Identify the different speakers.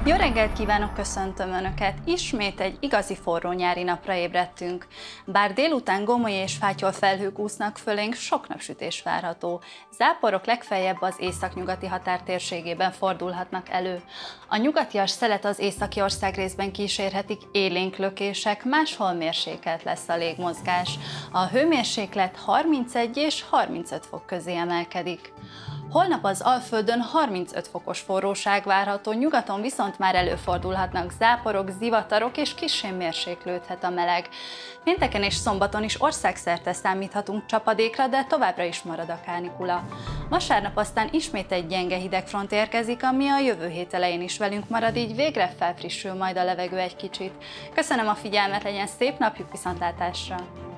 Speaker 1: Jó reggelt kívánok, köszöntöm Önöket! Ismét egy igazi forró nyári napra ébredtünk. Bár délután gomoly és fátyol felhők úsznak fölénk, sok napsütés várható. Záporok legfeljebb az északnyugati határ térségében fordulhatnak elő. A nyugatias szelet az északi országrészben kísérhetik élénk lökések, máshol mérsékelt lesz a légmozgás. A hőmérséklet 31 és 35 fok közé emelkedik. Holnap az Alföldön 35 fokos forróság várható, nyugaton viszont már előfordulhatnak záporok, zivatarok és kissé mérséklődhet a meleg. Pénteken és szombaton is országszerte számíthatunk csapadékra, de továbbra is marad a kánikula. Vasárnap aztán ismét egy gyenge hidegfront érkezik, ami a jövő hét elején is velünk marad, így végre felfrissül majd a levegő egy kicsit. Köszönöm a figyelmet, legyen szép napjuk, viszontlátásra!